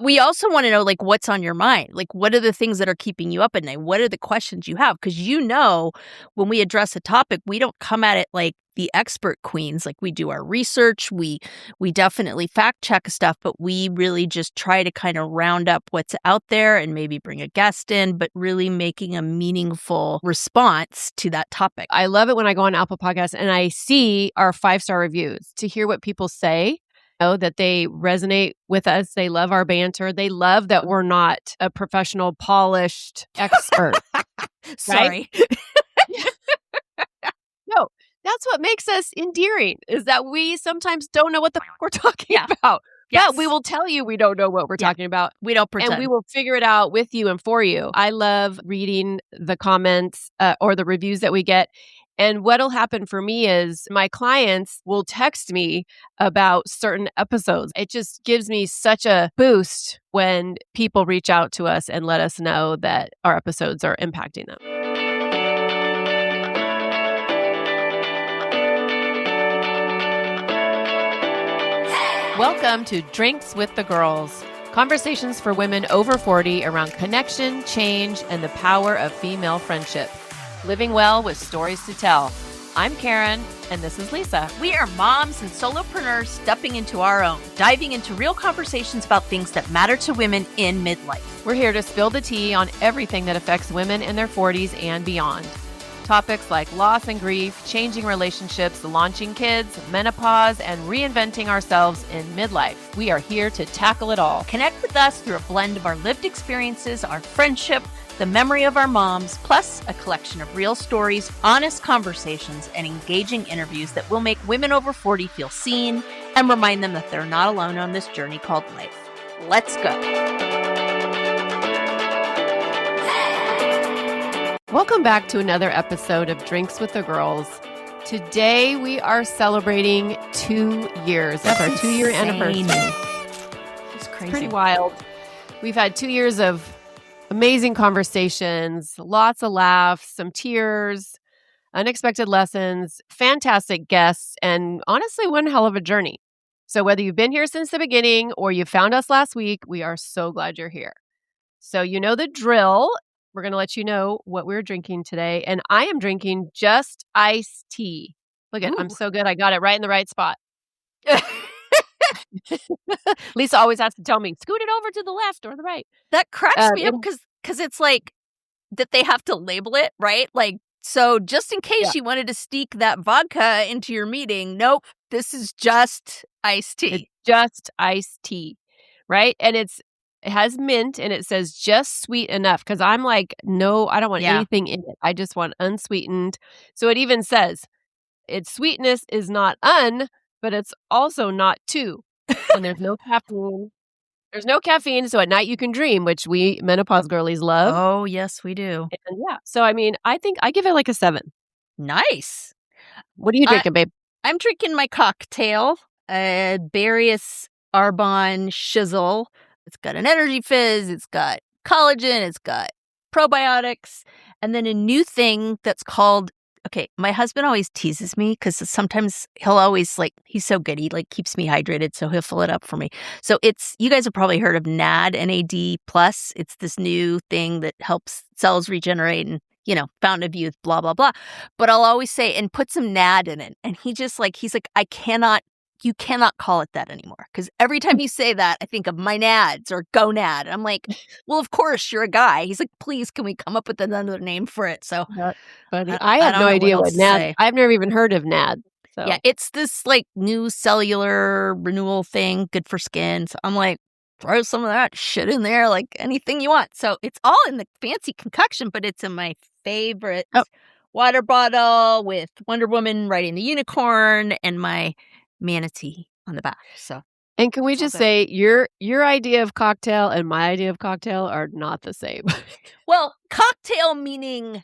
we also want to know, like, what's on your mind? Like, what are the things that are keeping you up at night? What are the questions you have? Because when we address a topic, we don't come at it like the expert queens. Like, we do our research, we definitely fact check stuff, but we really just try to kind of round up what's out there and maybe bring a guest in, but really making a meaningful response to that topic. I love it when I go on Apple Podcasts and I see our 5-star reviews to hear what people say. That they resonate with us. They love our banter. They love that we're not a professional, polished expert. Sorry. No, that's what makes us endearing, is that we sometimes don't know what the fuck we're talking about. Yes. But we will tell you we don't know what we're talking about. We don't pretend. And we will figure it out with you and for you. I love reading the comments or the reviews that we get. And what'll happen for me is my clients will text me about certain episodes. It just gives me such a boost when people reach out to us and let us know that our episodes are impacting them. Welcome to Drinks with the Girls. Conversations for women over 40 around connection, change, and the power of female friendship. Living well with stories to tell. I'm Karen, and this is Lisa. We are moms and solopreneurs stepping into our own, diving into real conversations about things that matter to women in midlife. We're here to spill the tea on everything that affects women in their 40s and beyond. Topics like loss and grief, changing relationships, launching kids, menopause, and reinventing ourselves in midlife. We are here to tackle it all. Connect with us through a blend of our lived experiences, our friendship, the memory of our moms, plus a collection of real stories, honest conversations, and engaging interviews that will make women over 40 feel seen and remind them that they're not alone on this journey called life. Let's go. Welcome back to another episode of Drinks with the Girls. Today we are celebrating 2 years. That's our 2-year anniversary. It's crazy. It's pretty wild. We've had 2 years of amazing conversations, lots of laughs, some tears, unexpected lessons, fantastic guests, and honestly, one hell of a journey. So whether you've been here since the beginning or you found us last week, we are so glad you're here. So you know the drill. We're going to let you know what we're drinking today. And I am drinking just iced tea. Look at, I'm so good. I got it right in the right spot. Lisa always has to tell me, scoot it over to the left or the right. That cracks me up because it's like that they have to label it, right? Like, so just in case you wanted to sneak that vodka into your meeting, nope, this is just iced tea. It's just iced tea, right? And it has mint and it says just sweet enough because I'm like, no, I don't want anything in it. I just want unsweetened. So it even says its sweetness is not but it's also not too. And there's no caffeine. There's no caffeine, so at night you can dream, which we menopause girlies love. Oh, yes, we do. And so I mean, I think I give it like a 7. Nice. What are you drinking, babe? I'm drinking my cocktail, Barrius Arbonne Shizzle. It's got an energy fizz, it's got collagen, it's got probiotics, and then a new thing that's called, okay, my husband always teases me because sometimes he'll always he's so good, he keeps me hydrated, so he'll fill it up for me. So you guys have probably heard of NAD, NAD+. It's this new thing that helps cells regenerate and, fountain of youth, blah, blah, blah. But I'll always say, and put some NAD in it. And he's like, you cannot call it that anymore. Because every time you say that, I think of my nads or gonad. And I'm like, well, of course, you're a guy. He's like, please, can we come up with another name for it? So I have no idea what NAD. I've never even heard of NAD. So. Yeah, it's this new cellular renewal thing, good for skin. So I'm like, throw some of that shit in there, like anything you want. So it's all in the fancy concoction, but it's in my favorite water bottle with Wonder Woman riding the unicorn and my manatee on the back. So, and can we just say your idea of cocktail and my idea of cocktail are not the same? Well, cocktail meaning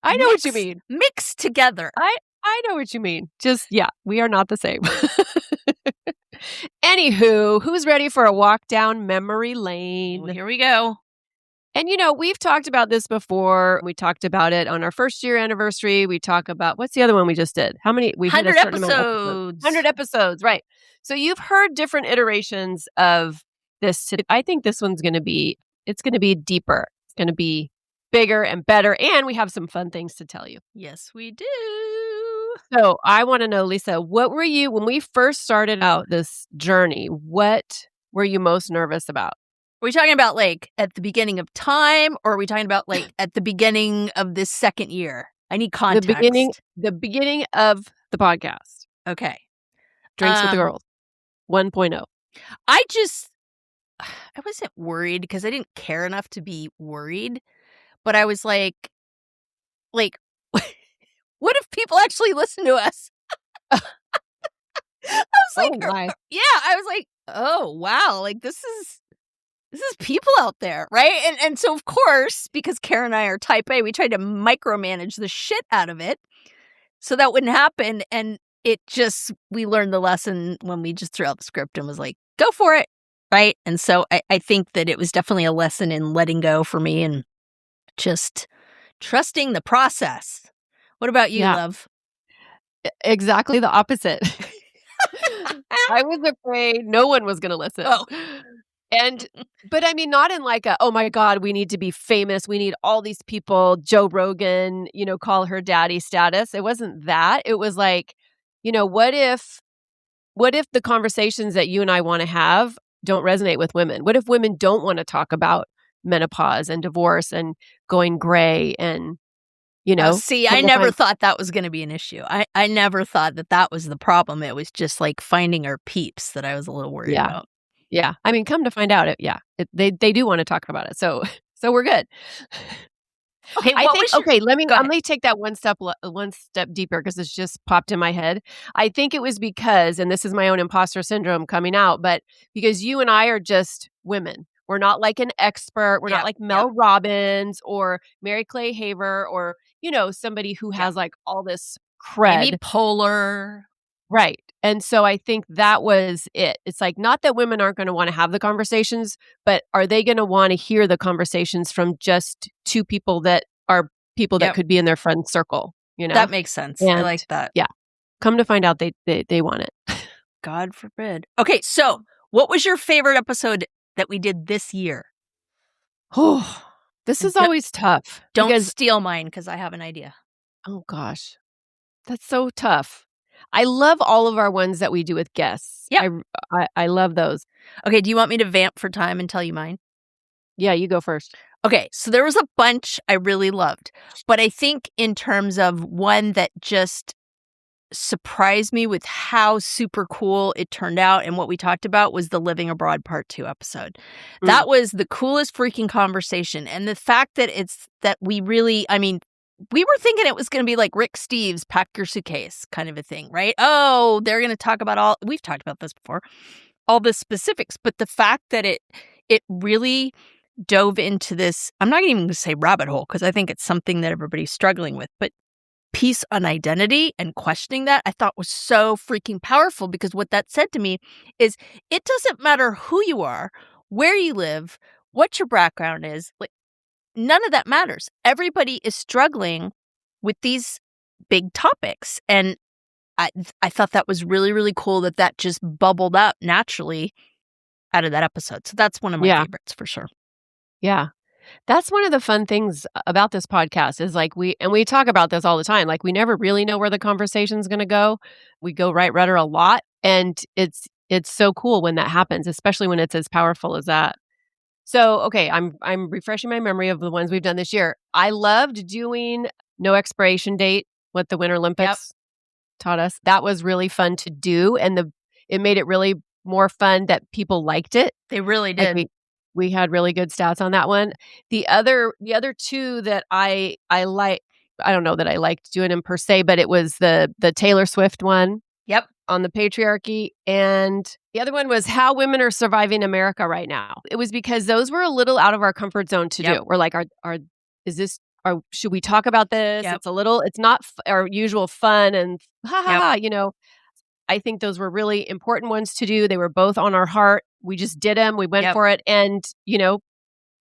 I know what you mean. Mixed together. I know what you mean. Just we are not the same. Anywho, who's ready for a walk down memory lane? Well, here we go. And we've talked about this before. We talked about it on our 1st-year anniversary. We talk about, what's the other one we just did? How many? We 100 hit a certain episodes. 100 episodes, right. So you've heard different iterations of I think this one's going to be, it's going to be deeper. It's going to be bigger and better. And we have some fun things to tell you. Yes, we do. So I want to know, Lisa, what were you, when we first started out this journey, what were you most nervous about? Are we talking about like at the beginning of time, or are we talking about like at the beginning of this second year? I need context. The beginning of the podcast. Okay. Drinks with the Girls 1.0. I wasn't worried because I didn't care enough to be worried, but I was like, what if people actually listen to us? I was like, yeah, I was like, oh wow, like this is people out there, right? And so of course, because Karen and I are type A, we tried to micromanage the shit out of it so that wouldn't happen. And we learned the lesson when we just threw out the script and was like, go for it, right? And so I think that it was definitely a lesson in letting go for me and just trusting the process. What about you, love? Exactly the opposite. I was afraid no one was going to listen. Oh. But I mean, not in like oh my God, we need to be famous. We need all these people, Joe Rogan, call her daddy status. It wasn't that. It was like, what if the conversations that you and I want to have don't resonate with women? What if women don't want to talk about menopause and divorce and going gray and, see, I never thought that was going to be an issue. I never thought that was the problem. It was just like finding our peeps that I was a little worried about. Yeah. I mean, come to find out they do want to talk about it. So we're good. Okay. Let me take that one step deeper because it's just popped in my head. I think it was because, and this is my own imposter syndrome coming out, but because you and I are just women. We're not like an expert. We're not like Mel Robbins or Mary Clay Haver or, somebody who has like all this cred. Amy Poehler. Right. And so I think that was it. It's like, not that women aren't going to want to have the conversations, but are they going to want to hear the conversations from just two people that are people that could be in their friend circle? That makes sense. I like that. Yeah. Come to find out they want it. God forbid. Okay. So what was your favorite episode that we did this year? Oh, this is always tough. Don't steal mine because I have an idea. Oh gosh. That's so tough. I love all of our ones that we do with guests. Yeah. I love those. Okay, do you want me to vamp for time and tell you mine? Yeah, you go first. Okay, so there was a bunch I really loved. But I think in terms of one that just surprised me with how super cool it turned out and what we talked about was the Living Abroad Part 2 episode. That was the coolest freaking conversation. And the fact that we really, I mean, we were thinking it was going to be like Rick Steves' pack your suitcase kind of a thing, right? Oh, they're going to talk about we've talked about this before, all the specifics. But the fact that it really dove into this, I'm not even going to say rabbit hole because I think it's something that everybody's struggling with, but peace on identity and questioning that I thought was so freaking powerful because what that said to me is it doesn't matter who you are, where you live, what your background is, like none of that matters. Everybody is struggling with these big topics. And I thought that was really, really cool that just bubbled up naturally out of that episode. So that's one of my favorites for sure. Yeah. That's one of the fun things about this podcast is like we talk about this all the time. Like we never really know where the conversation's going to go. We go right rudder a lot. And it's so cool when that happens, especially when it's as powerful as that. So, okay, I'm refreshing my memory of the ones we've done this year. I loved doing No Expiration Date, what the Winter Olympics taught us. That was really fun to do. And it made it really more fun that people liked it. They really did. Like we had really good stats on that one. The other two that I like, I don't know that I liked doing them per se, but it was the Taylor Swift one. Yep. On the patriarchy. And the other one was how women are surviving America right now. It was because those were a little out of our comfort zone to do. We're like, should we talk about this? Yep. It's not our usual fun and I think those were really important ones to do. They were both on our heart. We just did them. We went for it. And,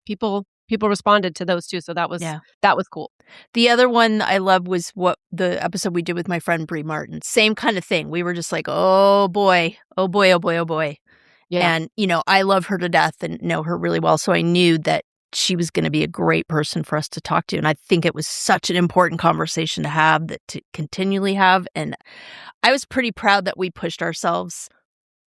people responded to those too. So that was cool. The other one I love was what the episode we did with my friend Brie Martin. Same kind of thing. We were just like, oh boy, oh boy, oh boy, oh boy. Yeah. And, I love her to death and know her really well. So I knew that she was going to be a great person for us to talk to. And I think it was such an important conversation to have, that to continually have. And I was pretty proud that we pushed ourselves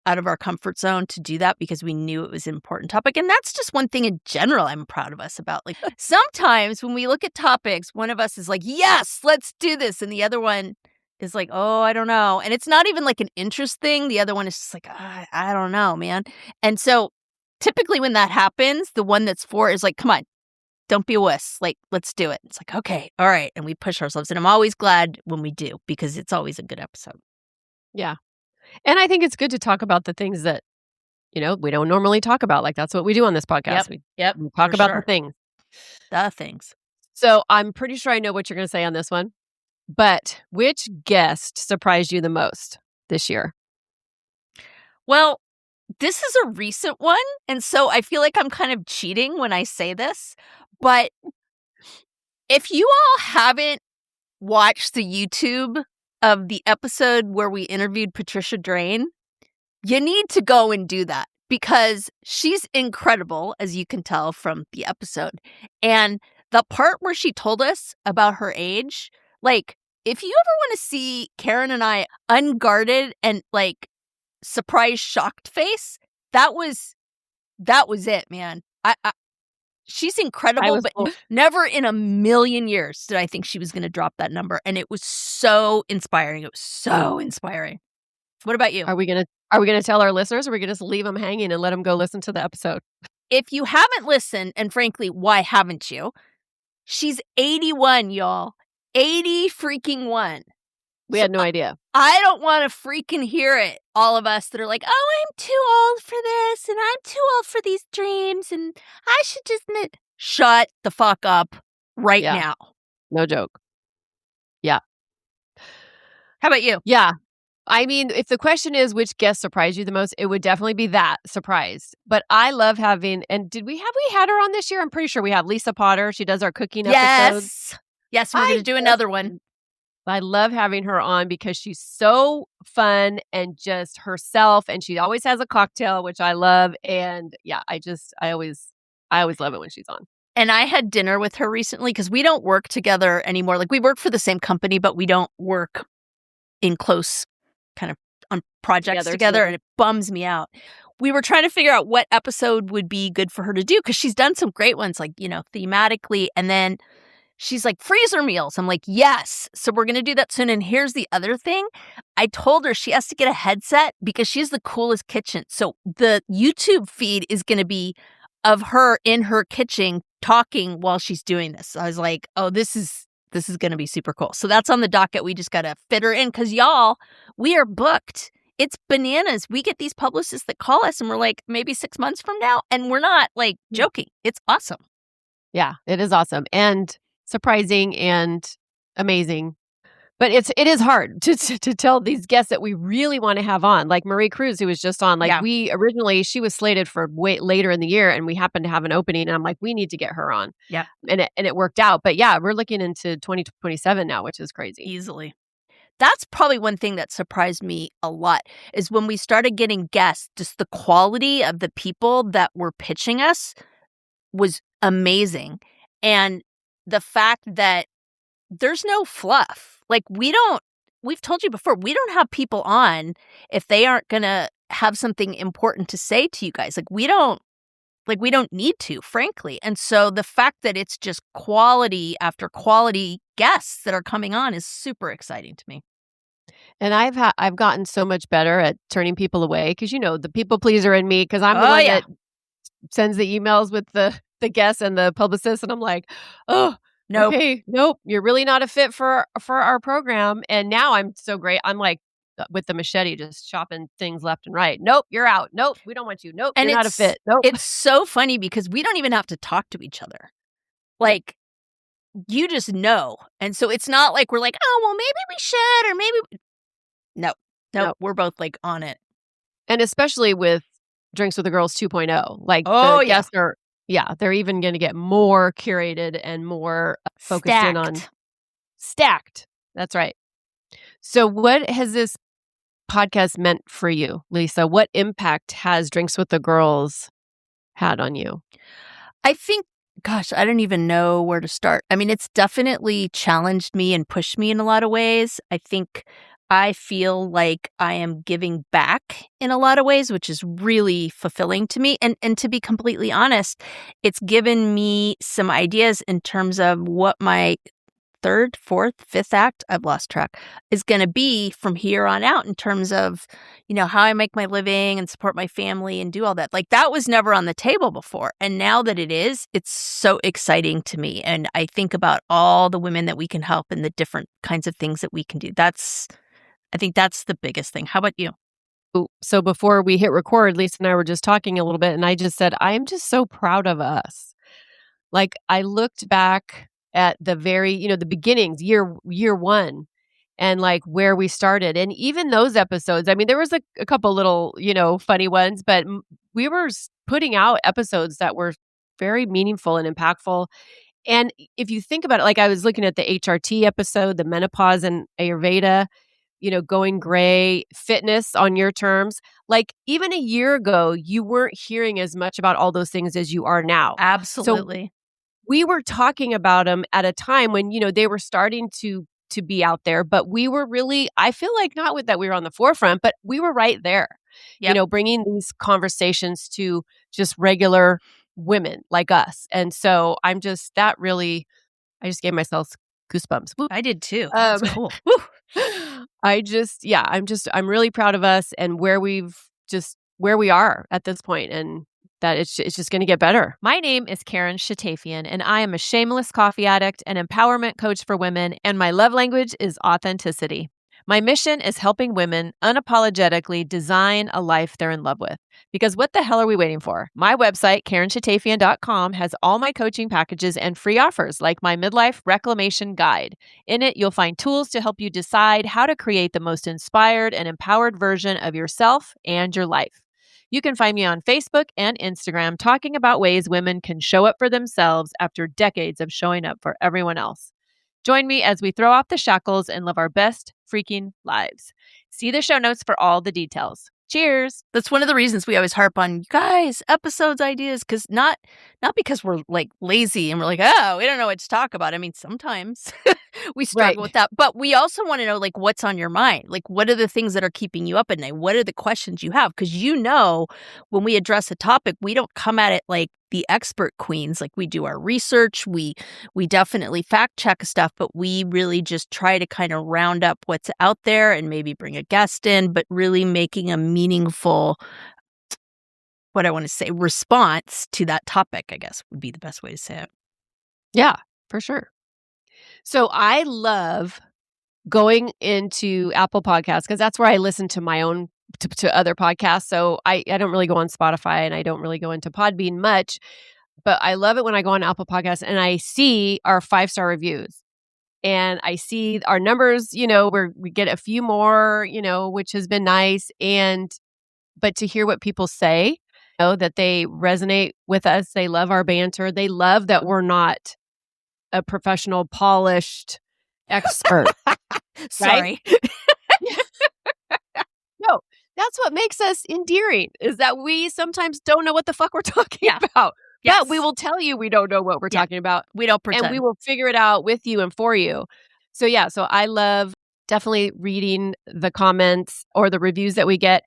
out of our comfort zone to do that, because we knew it was an important topic. And that's just one thing in general I'm proud of us about. Like, sometimes when we look at topics, one of us is like, yes, let's do this. And the other one is like, oh, I don't know. And it's not even like an interest thing. The other one is just like, I don't know, man. And so typically when that happens, the one that's for is like, come on, don't be a wuss. Like, let's do it. It's like, okay, all right. And we push ourselves. And I'm always glad when we do, because it's always a good episode. Yeah. And I think it's good to talk about the things that, we don't normally talk about. Like, that's what we do on this podcast. Yep. We talk about the things. The things. So I'm pretty sure I know what you're going to say on this one. But which guest surprised you the most this year? Well, this is a recent one. And so I feel like I'm kind of cheating when I say this. But if you all haven't watched the YouTube of the episode where we interviewed Patricia Drain, you need to go and do that, because she's incredible, as you can tell from the episode. And the part where she told us about her age, like, if you ever want to see Karen and I unguarded and like surprised, shocked face, that was it, man. She's incredible, but never in a million years did I think she was going to drop that number. And it was so inspiring. It was so inspiring. What about you? Are we gonna tell our listeners, or are we gonna just leave them hanging and let them go listen to the episode? If you haven't listened, and frankly, why haven't you? She's 81, y'all. 80 freaking 1. We had no idea. I don't want to freaking hear it. All of us that are like, oh, I'm too old for this, and I'm too old for these dreams, and I should just shut the fuck up right now. No joke. Yeah. How about you? Yeah. I mean, if the question is which guest surprised you the most, it would definitely be that surprised. But I love having, and we had her on this year? I'm pretty sure we have Lisa Potter. She does our cooking episodes. Yes, we're going to do another one. I love having her on because she's so fun and just herself, and she always has a cocktail, which I love. And yeah, I always love it when she's on. And I had dinner with her recently, because we don't work together anymore. Like, we work for the same company, but we don't work in close kind of on projects together, and it bums me out. We were trying to figure out what episode would be good for her to do, because she's done some great ones, like, thematically. And then she's like, freezer meals. I'm like, yes. So we're going to do that soon. And here's the other thing. I told her she has to get a headset, because she has the coolest kitchen. So the YouTube feed is going to be of her in her kitchen talking while she's doing this. So I was like, oh, this is going to be super cool. So that's on the docket. We just got to fit her in, because y'all, we are booked. It's bananas. We get these publicists that call us and we're like, maybe 6 months from now. And we're not like joking. It's awesome. Yeah, it is awesome and surprising and amazing. But it is hard to tell these guests that we really want to have on, like Marie Cruz, who was just on. Like, she was slated for way later in the year, and we happened to have an opening, and I'm like, we need to get her on. Yeah, and it worked out. But yeah, we're looking into 2027 now, which is crazy. Easily. That's probably one thing that surprised me a lot, is when we started getting guests, just the quality of the people that were pitching us was amazing, and the fact that there's no fluff. Like, we've told you before, we don't have people on if they aren't going to have something important to say to you guys. We don't need to, frankly. And so the fact that it's just quality after quality guests that are coming on is super exciting to me. And I've gotten so much better at turning people away, because, the people pleaser in me, because I'm the one that sends the emails with the guests and the publicist, and I'm like, oh, nope. Okay, nope, you're really not a fit for our program. And now I'm so great. I'm like with the machete, just chopping things left and right. Nope, you're out. Nope, we don't want you. Nope, and you're not a fit. Nope. It's so funny, because we don't even have to talk to each other. Like, you just know. And so it's not like we're like, oh, well, maybe we should, or maybe. No, we're both like on it. And especially with Drinks with the Girls 2.0, like the guests are. Yeah, they're even going to get more curated and more focused in on stacked. That's right. So what has this podcast meant for you, Lisa? What impact has Drinks with the Girls had on you? I think, gosh, I don't even know where to start. I mean, it's definitely challenged me and pushed me in a lot of ways. I think I feel like I am giving back in a lot of ways, which is really fulfilling to me. And to be completely honest, it's given me some ideas in terms of what my third, fourth, fifth act, I've lost track, is going to be from here on out in terms of, how I make my living and support my family and do all that. Like that was never on the table before. And now that it is, it's so exciting to me. And I think about all the women that we can help and the different kinds of things that we can do. I think that's the biggest thing. How about you? Ooh, so before we hit record, Lisa and I were just talking a little bit, and I just said, I am just so proud of us. Like I looked back at the very, the beginnings, year one, and like where we started. And even those episodes, I mean, there was a couple little, funny ones, but we were putting out episodes that were very meaningful and impactful. And if you think about it, like I was looking at the HRT episode, the menopause and Ayurveda, going gray, fitness on your terms. Like even a year ago, you weren't hearing as much about all those things as you are now. So Absolutely. we were talking about them at a time when, they were starting to be out there, but we were really, I feel like not with that we were on the forefront, but we were right there, Yep. bringing these conversations to just regular women like us. And so I just gave myself goosebumps. Woo. I did too. That was Um, cool. Woo. I'm really proud of us and where we are at this point, and that it's just going to get better. My name is Karen Shatafian, and I am a shameless coffee addict and empowerment coach for women, and my love language is authenticity. My mission is helping women unapologetically design a life they're in love with. Because what the hell are we waiting for? My website, KarenShatafian.com, has all my coaching packages and free offers like my midlife reclamation guide. In it, you'll find tools to help you decide how to create the most inspired and empowered version of yourself and your life. You can find me on Facebook and Instagram talking about ways women can show up for themselves after decades of showing up for everyone else. Join me as we throw off the shackles and live our best freaking lives. See the show notes for all the details. Cheers. That's one of the reasons we always harp on, you guys, episodes ideas, because not because we're like lazy and we're like, oh, we don't know what to talk about. I mean, sometimes we struggle with that, but we also want to know like what's on your mind. Like, what are the things that are keeping you up at night? What are the questions you have? Because when we address a topic, we don't come at it like the expert queens. Like we do our research, we definitely fact check stuff, but we really just try to kind of round up what's out there and maybe bring a guest in, but really making a meaningful, what I want to say, response to that topic, I guess would be the best way to say it. Yeah, for sure. So I love going into Apple Podcasts because that's where I listen to my own to other podcasts. So I don't really go on Spotify and I don't really go into Podbean much, but I love it when I go on Apple Podcasts and I see our 5-star reviews and I see our numbers, where we get a few more, which has been nice. But to hear what people say, that they resonate with us, they love our banter, they love that we're not a professional, polished expert. Sorry. No, that's what makes us endearing is that we sometimes don't know what the fuck we're talking about. Yes. But we will tell you we don't know what we're talking about. We don't pretend. And we will figure it out with you and for you. So so I love definitely reading the comments or the reviews that we get.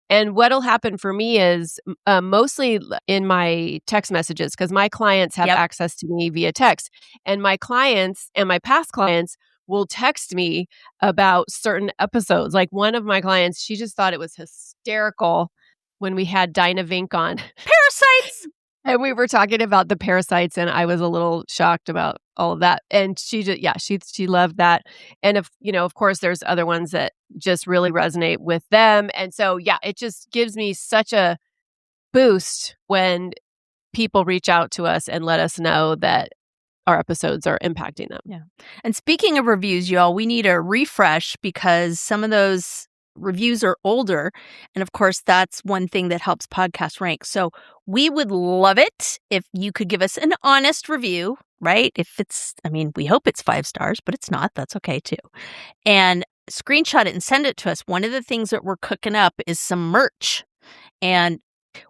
And what'll happen for me is mostly in my text messages, because my clients have access to me via text. And my clients and my past clients will text me about certain episodes. Like one of my clients, she just thought it was hysterical when we had Dinah Vink on. Parasites! And we were talking about the parasites, and I was a little shocked about all of that. And she just, she loved that. And of course, there's other ones that just really resonate with them. And so, it just gives me such a boost when people reach out to us and let us know that our episodes are impacting them. Yeah. And speaking of reviews, y'all, we need a refresh because some of those reviews are older. And of course, that's one thing that helps podcasts rank. So we would love it if you could give us an honest review, right? We hope it's 5 stars, but it's not. That's okay too. And screenshot it and send it to us. One of the things that we're cooking up is some merch. And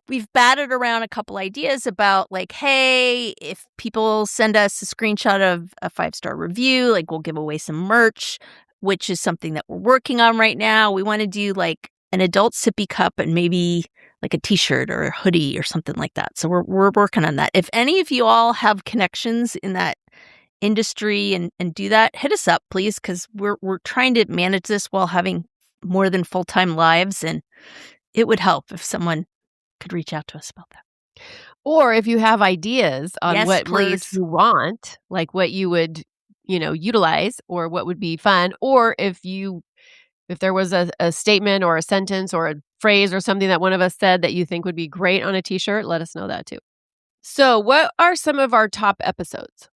we've batted around a couple ideas about like, hey, if people send us a screenshot of a 5-star review, like we'll give away some merch, which is something that we're working on right now. We want to do like an adult sippy cup and maybe like a t-shirt or a hoodie or something like that. So we're working on that. If any of you all have connections in that industry and do that, hit us up, please, because we're trying to manage this while having more than full-time lives, and it would help if someone could reach out to us about that. Or if you have ideas on Yes, what merch please. you want, like what you would, utilize or what would be fun, or if there was a statement or a sentence or a phrase or something that one of us said that you think would be great on a t-shirt, let us know that too. So, what are some of our top episodes?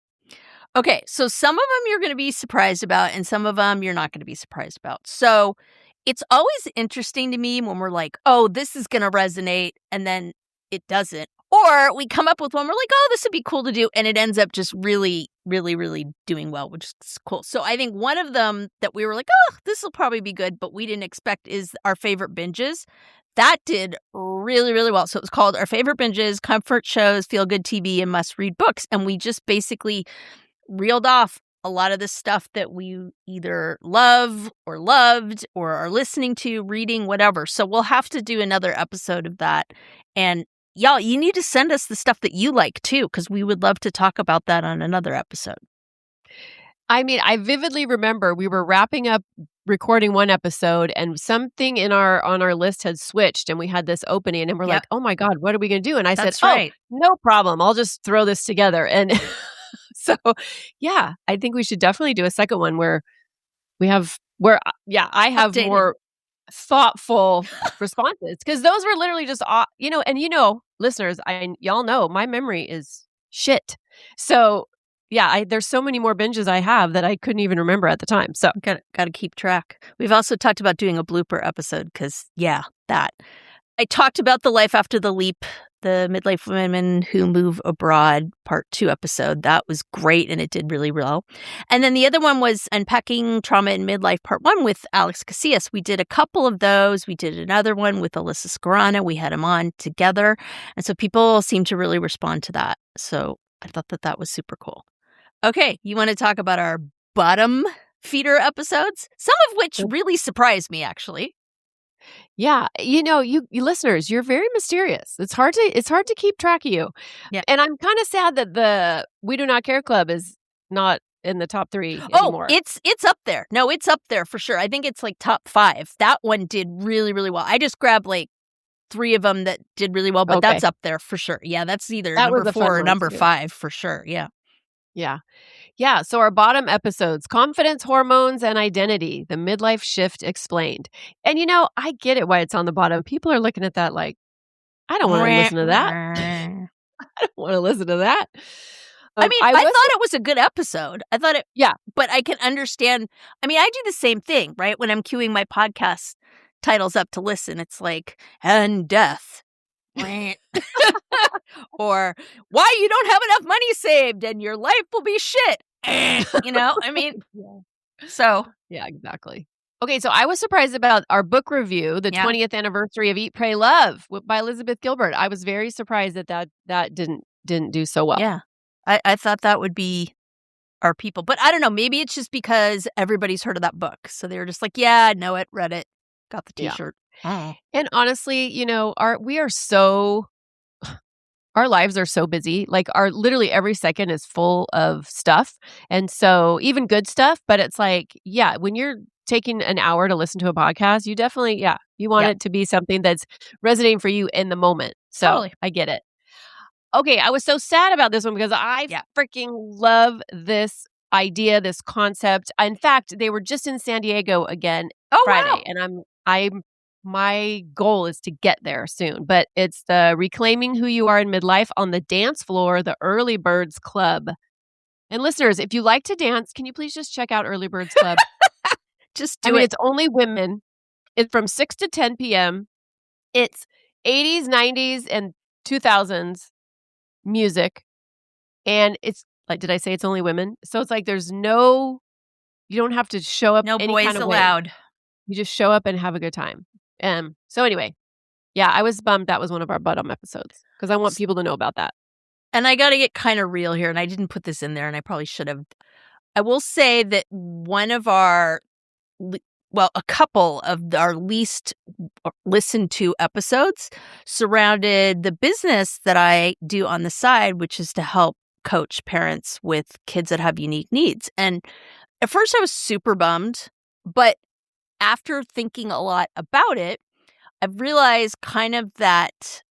Okay, so some of them you're going to be surprised about, and some of them you're not going to be surprised about. So it's always interesting to me when we're like, oh, this is going to resonate, and then it doesn't. Or we come up with one, we're like, oh, this would be cool to do, and it ends up just really, really, really doing well, which is cool. So I think one of them that we were like, oh, this will probably be good, but we didn't expect is our favorite binges. That did really, really well. So it was called Our Favorite Binges, Comfort Shows, Feel Good TV, and Must Read Books. And we just basically reeled off a lot of the stuff that we either love or loved or are listening to, reading, whatever. So we'll have to do another episode of that. And y'all, you need to send us the stuff that you like too, because we would love to talk about that on another episode. I mean, I vividly remember we were wrapping up recording one episode and something on our list had switched and we had this opening and we're like, oh my God, what are we going to do? And I That's said, right. oh, no problem. I'll just throw this together. And so, yeah, I think we should definitely do a second one where I have Updated. more thoughtful responses, because those were literally just, listeners, y'all know my memory is shit. So yeah, there's so many more binges I have that I couldn't even remember at the time. So got to keep track. We've also talked about doing a blooper episode because, that. I talked about the life after the leap, the midlife women who move abroad, part 2 episode. That was great, and it did really well. And then the other one was Unpacking Trauma in Midlife, part 1 with Alex Casillas. We did a couple of those. We did another one with Alyssa Scarana. We had them on together. And so people seemed to really respond to that. So I thought that was super cool. Okay, you want to talk about our bottom feeder episodes? Some of which really surprised me, actually. Yeah, you listeners, you're very mysterious. It's hard to keep track of you. Yeah. And I'm kind of sad that the We Do Not Care Club is not in the top 3 anymore. Oh, it's up there. No, it's up there for sure. I think it's like top 5. That one did really, really well. I just grabbed like 3 of them that did really well, but that's up there for sure. Yeah, that's either number 4 or number 5 for sure. Yeah. Yeah. Yeah. So our bottom episodes, Confidence, Hormones, and Identity, the Midlife Shift Explained. And I get it why it's on the bottom. People are looking at that like, I don't want to listen to that. I don't want to listen to that. I mean, I thought it was a good episode. I thought it, yeah. But I can understand. I mean, I do the same thing, right? When I'm queuing my podcast titles up to listen, it's like, and death. Or why you don't have enough money saved and your life will be shit. I mean, so. Yeah, exactly. Okay, so I was surprised about our book review, the 20th anniversary of Eat, Pray, Love by Elizabeth Gilbert. I was very surprised that didn't do so well. Yeah, I thought that would be our people. But I don't know, maybe it's just because everybody's heard of that book. So they were just like, yeah, I know it, read it, got the t-shirt. Yeah. And honestly, our lives are so busy. Like literally every second is full of stuff. And so even good stuff, but it's like, yeah, when you're taking an hour to listen to a podcast, you definitely, you want it to be something that's resonating for you in the moment. So totally. I get it. Okay, I was so sad about this one because I freaking love this idea, this concept. In fact, they were just in San Diego again Friday. Wow. And my goal is to get there soon, but it's the Reclaiming Who You Are in Midlife on the dance floor, the Early Birds Club. And listeners, if you like to dance, can you please just check out Early Birds Club? Just do it. It's only women. It's from 6 to 10 p.m. It's 80s, 90s, and 2000s music. And it's like, did I say it's only women? So it's like there's no You don't have to show up No any boys kind of way. allowed. You just show up and have a good time. So anyway, yeah, I was bummed that was one of our bottom episodes because I want people to know about that. And I got to get kind of real here, and I didn't put this in there, and I probably should have. I will say that one of our, a couple of our least listened to episodes surrounded the business that I do on the side, which is to help coach parents with kids that have unique needs. And at first I was super bummed, but after thinking a lot about it, I've realized kind of that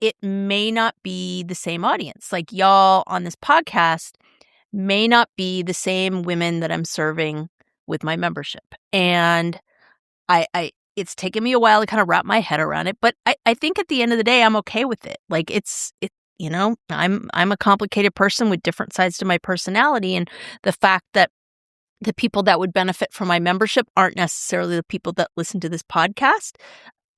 it may not be the same audience. Like y'all on this podcast may not be the same women that I'm serving with my membership. And I it's taken me a while to kind of wrap my head around it, but I think at the end of the day, I'm okay with it. Like I'm a complicated person with different sides to my personality. And the fact that the people that would benefit from my membership aren't necessarily the people that listen to this podcast.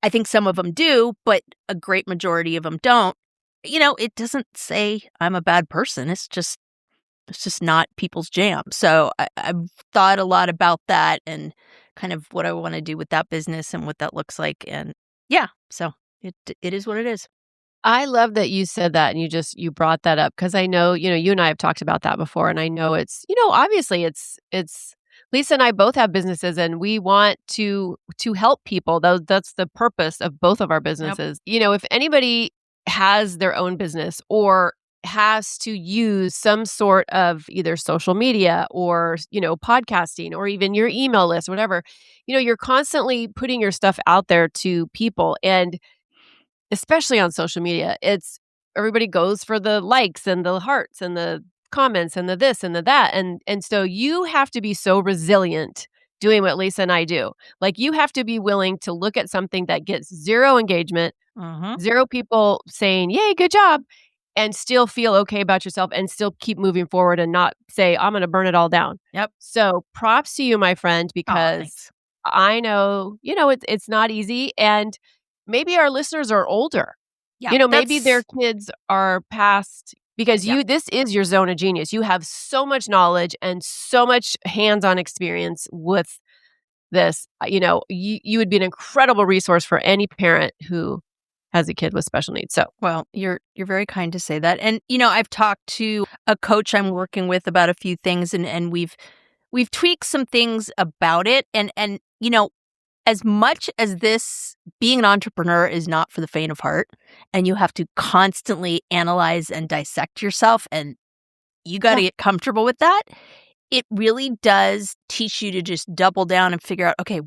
I think some of them do, but a great majority of them don't. It doesn't say I'm a bad person. It's just not people's jam. So I've thought a lot about that and kind of what I want to do with that business and what that looks like. And yeah, so it is what it is. I love that you said that and you brought that up because I know, you and I have talked about that before and I know it's, obviously it's Lisa and I both have businesses and we want to help people. That's the purpose of both of our businesses. Yep. If anybody has their own business or has to use some sort of either social media or, podcasting or even your email list, whatever, you're constantly putting your stuff out there to people. And especially on social media, it's everybody goes for the likes and the hearts and the comments and the this and the that. And so you have to be so resilient doing what Lisa and I do. Like you have to be willing to look at something that gets zero engagement, zero people saying, yay, good job, and still feel okay about yourself and still keep moving forward and not say, I'm going to burn it all down. Yep. So props to you, my friend, because I know, it's not easy. And maybe our listeners are older. Yeah, maybe their kids are past because this is your zone of genius. You have so much knowledge and so much hands-on experience with this. You would be an incredible resource for any parent who has a kid with special needs. So, well, you're very kind to say that. And I've talked to a coach I'm working with about a few things, and we've tweaked some things about it. And as much as this being an entrepreneur is not for the faint of heart, and you have to constantly analyze and dissect yourself, and you got to get comfortable with that, it really does teach you to just double down and figure out, okay,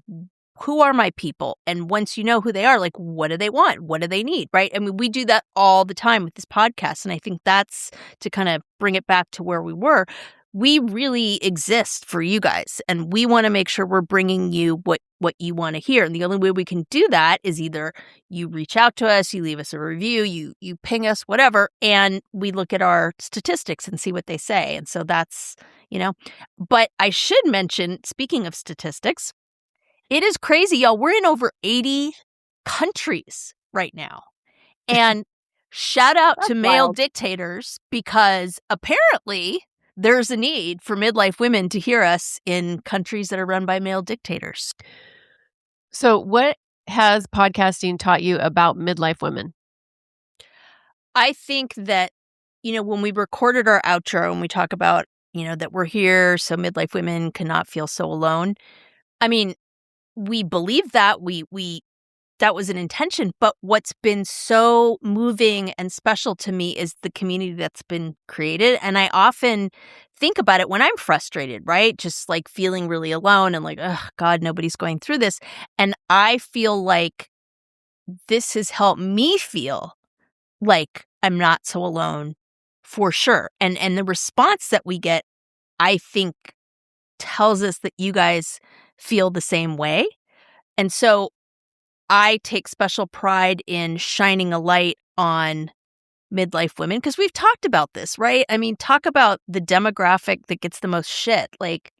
who are my people? And once you know who they are, like, what do they want? What do they need? Right? I mean, we do that all the time with this podcast. And I think that's to kind of bring it back to where we were. We really exist for you guys. And we want to make sure we're bringing you what you want to hear. And the only way we can do that is either you reach out to us, you leave us a review, you ping us, whatever. And we look at our statistics and see what they say. And so that's, but I should mention, speaking of statistics, it is crazy, y'all. We're in over 80 countries right now. And shout out to male dictators, because apparently there's a need for midlife women to hear us in countries that are run by male dictators. So what has podcasting taught you about midlife women? I think that, when we recorded our outro and we talk about, that we're here so midlife women cannot feel so alone. I mean, we believe that that was an intention, but what's been so moving and special to me is the community that's been created. And I often think about it when I'm frustrated, right? Just like feeling really alone and like, oh God, nobody's going through this. And I feel like this has helped me feel like I'm not so alone for sure. And the response that we get, I think, tells us that you guys feel the same way. And so I take special pride in shining a light on midlife women, because we've talked about this, right? I mean, talk about the demographic that gets the most shit. Like,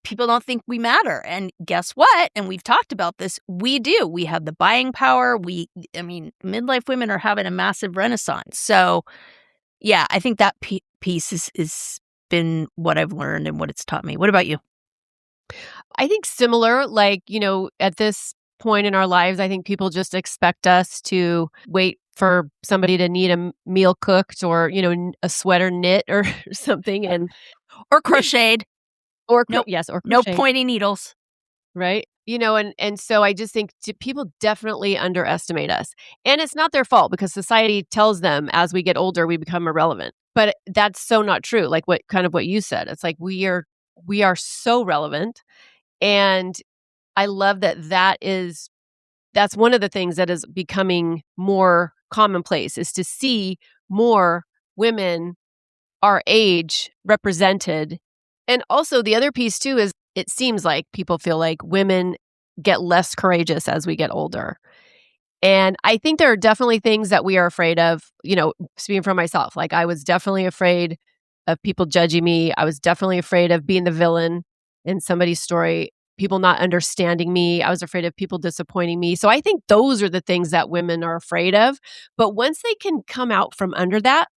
people don't think we matter. And guess what? And we've talked about this. We do. We have the buying power. Midlife women are having a massive renaissance. So yeah, I think that piece is been what I've learned and what it's taught me. What about you? I think similar, like, at this point in our lives, I think people just expect us to wait for somebody to need a meal cooked or, a sweater knit or something Or crocheted. Nope. Yes, or No crochet, pointy needles. right? And so I just think people definitely underestimate us. And it's not their fault because society tells them as we get older we become irrelevant. But that's so not true. Like what you said. It's like we are so relevant. And I love that's one of the things that is becoming more commonplace is to see more women our age represented. And also the other piece too is it seems like people feel like women get less courageous as we get older. And I think there are definitely things that we are afraid of, speaking for myself. Like I was definitely afraid of people judging me. I was definitely afraid of being the villain in somebody's story, people not understanding me. I was afraid of people disappointing me. So I think those are the things that women are afraid of. But once they can come out from under that,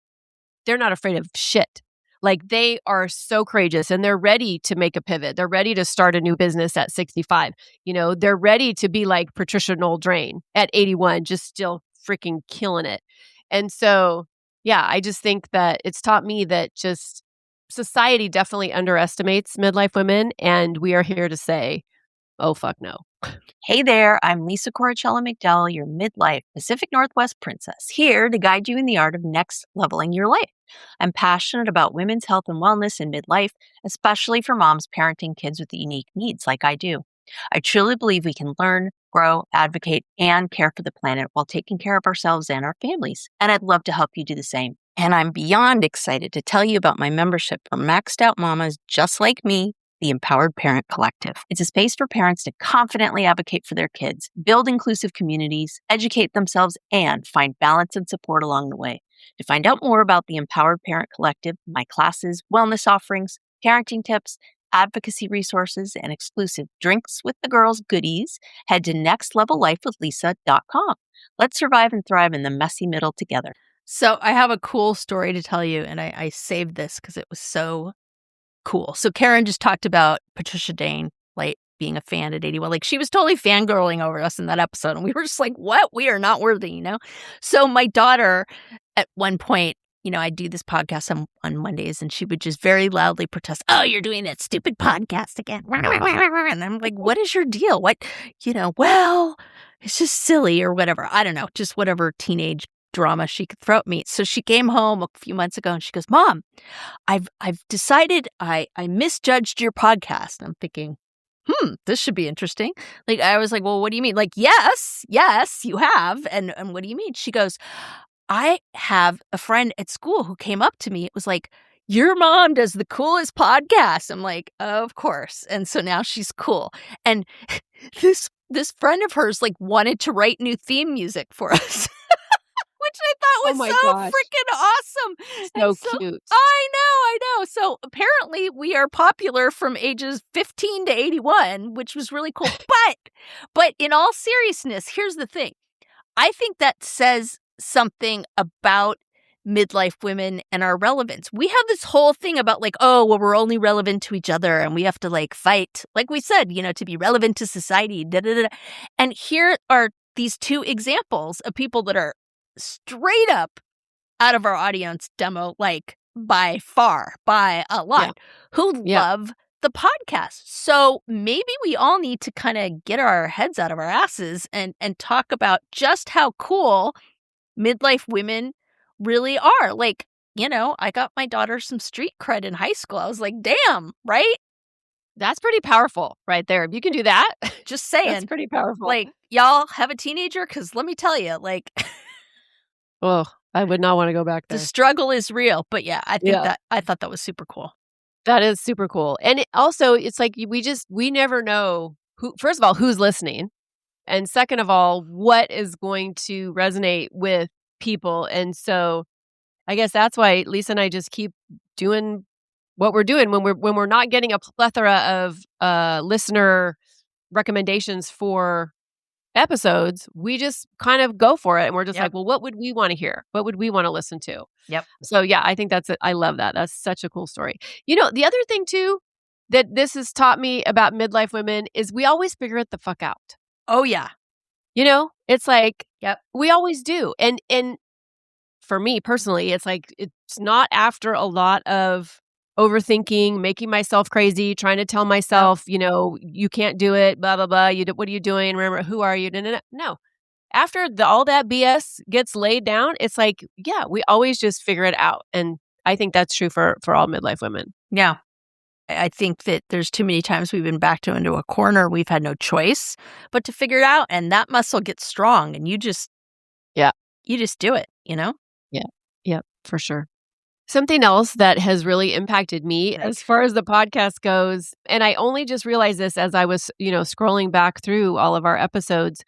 they're not afraid of shit. Like they are so courageous and they're ready to make a pivot. They're ready to start a new business at 65. They're ready to be like Patricia Noel Drain at 81, just still freaking killing it. And so, yeah, I just think that it's taught me that just society definitely underestimates midlife women. And we are here to say, oh, fuck no. Hey there, I'm Lisa Corachella McDowell, your midlife Pacific Northwest princess, here to guide you in the art of next leveling your life. I'm passionate about women's health and wellness in midlife, especially for moms parenting kids with unique needs like I do. I truly believe we can learn, grow, advocate, and care for the planet while taking care of ourselves and our families. And I'd love to help you do the same. And I'm beyond excited to tell you about my membership for maxed out mamas just like me, the Empowered Parent Collective. It's a space for parents to confidently advocate for their kids, build inclusive communities, educate themselves, and find balance and support along the way. To find out more about the Empowered Parent Collective, my classes, wellness offerings, parenting tips, advocacy resources, and exclusive Drinks with the Girls goodies, head to nextlevellifewithlisa.com. Let's survive and thrive in the messy middle together. So I have a cool story to tell you, and I saved this because it was so cool. So Karen just talked about Patricia Dane, like being a fan at 81. Like she was totally fangirling over us in that episode. And we were just like, what? We are not worthy, So my daughter at one point, I do this podcast on Mondays and she would just very loudly protest, oh, you're doing that stupid podcast again. And I'm like, what is your deal? What, well, it's just silly or whatever. I don't know, just whatever teenage drama she could throw at me. So she came home a few months ago and she goes, Mom, I've decided I misjudged your podcast. I'm thinking, this should be interesting. Like I was like, well, what do you mean? Like, yes, you have. And what do you mean? She goes, I have a friend at school who came up to me. It was like, your mom does the coolest podcast. I'm like, of course. And so now she's cool. And this friend of hers like wanted to write new theme music for us. Which I thought was so freaking awesome. So cute. I know. So apparently we are popular from ages 15 to 81, which was really cool. But in all seriousness, here's the thing. I think that says something about midlife women and our relevance. We have this whole thing about like, oh, well, we're only relevant to each other and we have to like fight, like we said, to be relevant to society. And here are these two examples of people that are straight up out of our audience demo, like by a lot, who love the podcast. So maybe we all need to kind of get our heads out of our asses and talk about just how cool midlife women really are. Like, I got my daughter some street cred in high school. I was like, damn, right? That's pretty powerful right there. If you can do that, just saying. That's pretty powerful. Like, y'all have a teenager? Because let me tell you, like... Oh, I would not want to go back there. The struggle is real. But yeah, I thought that was super cool. That is super cool. And it's like we never know who, first of all, who's listening. And second of all, what is going to resonate with people. And so I guess that's why Lisa and I just keep doing what we're doing when we're not getting a plethora of listener recommendations for episodes. We just kind of go for it. And we're just like, well, what would we want to hear? What would we want to listen to? Yep. So yeah, I think that's it. I love that. That's such a cool story. The other thing too, that this has taught me about midlife women is we always figure it the fuck out. Oh, yeah. It's like, Yep. we always do. And for me personally, it's like, it's not after a lot of overthinking, making myself crazy, trying to tell myself, you can't do it, blah, blah, blah. What are you doing? Remember, who are you? No. After all that BS gets laid down, it's like, yeah, we always just figure it out. And I think that's true for all midlife women. Yeah. I think that there's too many times we've been backed into a corner. We've had no choice but to figure it out. And that muscle gets strong and you just do it, Yeah. Yep, for sure. Something else that has really impacted me as far as the podcast goes, and I only just realized this as I was, scrolling back through all of our episodes,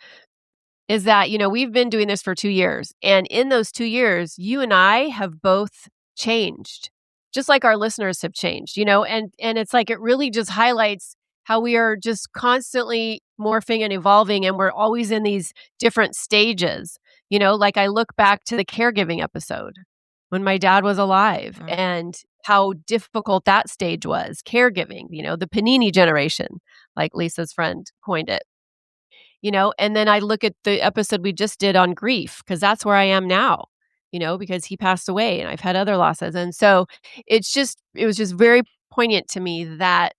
is that, we've been doing this for 2 years. And in those 2 years, you and I have both changed, just like our listeners have changed, and it's like it really just highlights how we are just constantly morphing and evolving, and we're always in these different stages. Like I look back to the caregiving episode when my dad was alive and how difficult that stage was, caregiving, the panini generation, like Lisa's friend coined it. And then I look at the episode we just did on grief, because that's where I am now, because he passed away and I've had other losses. And so it was just very poignant to me that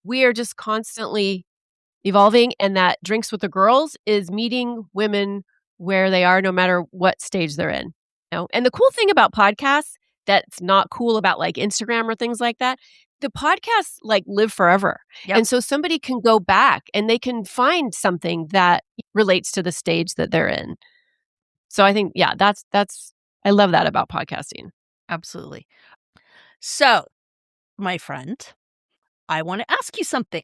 we are just constantly evolving, and that Drinks with the Girls is meeting women where they are, no matter what stage they're in. And the cool thing about podcasts that's not cool about like Instagram or things like that, the podcasts like live forever. Yep. And so somebody can go back and they can find something that relates to the stage that they're in. So I think, yeah, that's I love that about podcasting. Absolutely. So, my friend, I want to ask you something.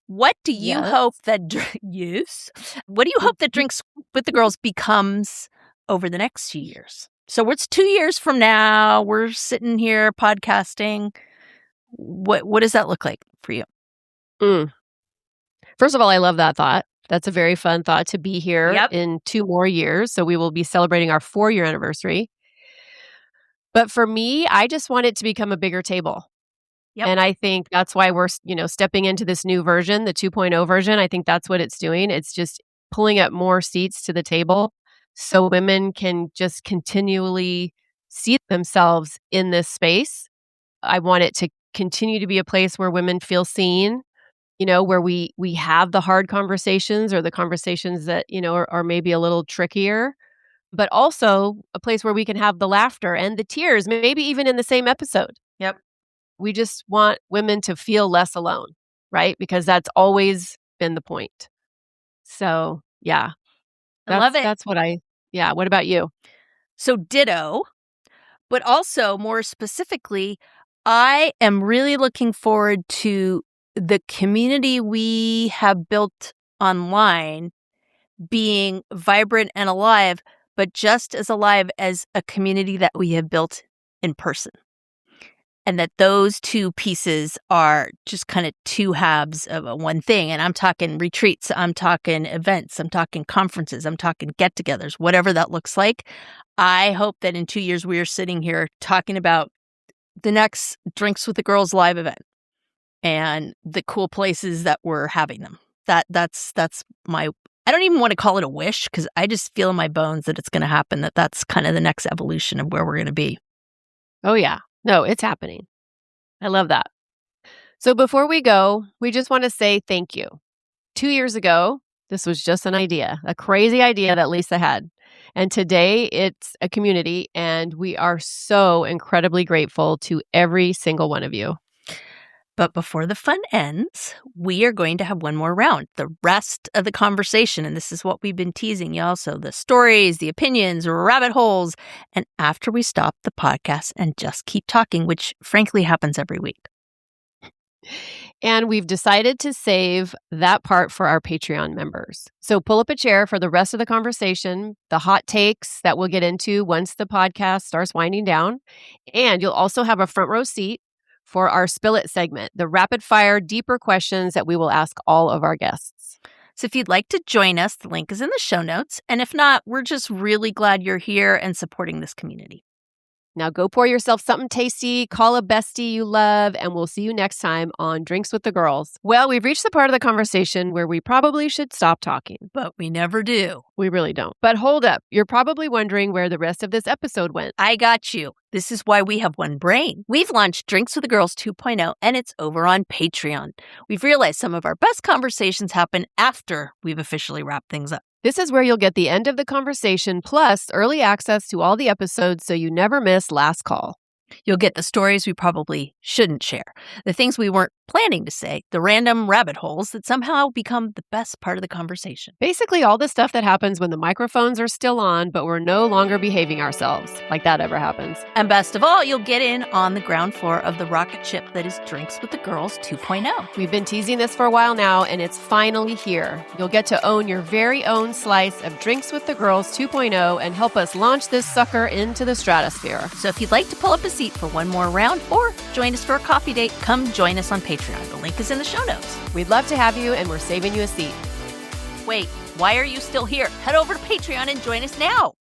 What do you hope that What do you hope that Drinks with the Girls becomes over the next few years? So it's 2 years from now. We're sitting here podcasting. What does that look like for you? First of all, I love that thought. That's a very fun thought to be here in 2 more years. So we will be celebrating our 4-year anniversary. But for me, I just want it to become a bigger table. Yep. And I think that's why we're, stepping into this new version, the 2.0 version. I think that's what it's doing. It's just pulling up more seats to the table so women can just continually see themselves in this space. I want it to continue to be a place where women feel seen, where we have the hard conversations, or the conversations that, are maybe a little trickier, but also a place where we can have the laughter and the tears, maybe even in the same episode. Yep. We just want women to feel less alone, right? Because that's always been the point. So, yeah. I love it. That's what what about you? So ditto, but also more specifically, I am really looking forward to the community we have built online being vibrant and alive, but just as alive as a community that we have built in person. And that those two pieces are just kind of two halves of one thing. And I'm talking retreats, I'm talking events, I'm talking conferences, I'm talking get-togethers, whatever that looks like. I hope that in 2 years we are sitting here talking about the next Drinks with the Girls live event and the cool places that we're having them. That's my, I don't even want to call it a wish, because I just feel in my bones that it's going to happen, that's kind of the next evolution of where we're going to be. Oh, yeah. No, it's happening. I love that. So before we go, we just want to say thank you. 2 years ago, this was just an idea, a crazy idea that Lisa had. And today it's a community, and we are so incredibly grateful to every single one of you. But before the fun ends, we are going to have one more round, the rest of the conversation. And this is what we've been teasing y'all. So the stories, the opinions, rabbit holes. And after we stop the podcast and just keep talking, which frankly happens every week. And we've decided to save that part for our Patreon members. So pull up a chair for the rest of the conversation, the hot takes that we'll get into once the podcast starts winding down. And you'll also have a front row seat for our Spill It segment, the rapid fire, deeper questions that we will ask all of our guests. So if you'd like to join us, the link is in the show notes. And if not, we're just really glad you're here and supporting this community. Now go pour yourself something tasty, call a bestie you love, and we'll see you next time on Drinks with the Girls. Well, we've reached the part of the conversation where we probably should stop talking. But we never do. We really don't. But hold up. You're probably wondering where the rest of this episode went. I got you. This is why we have one brain. We've launched Drinks with the Girls 2.0, and it's over on Patreon. We've realized some of our best conversations happen after we've officially wrapped things up. This is where you'll get the end of the conversation plus early access to all the episodes so you never miss Last Call. You'll get the stories we probably shouldn't share, the things we weren't planning to say, the random rabbit holes that somehow become the best part of the conversation. Basically, all the stuff that happens when the microphones are still on, but we're no longer behaving ourselves, like that ever happens. And best of all, you'll get in on the ground floor of the rocket ship that is Drinks with the Girls 2.0. We've been teasing this for a while now, and it's finally here. You'll get to own your very own slice of Drinks with the Girls 2.0 and help us launch this sucker into the stratosphere. So if you'd like to pull up a seat for one more round or join us for a coffee date, come join us on Patreon. The link is in the show notes. We'd love to have you, and we're saving you a seat. Wait, why are you still here? Head over to Patreon and join us now.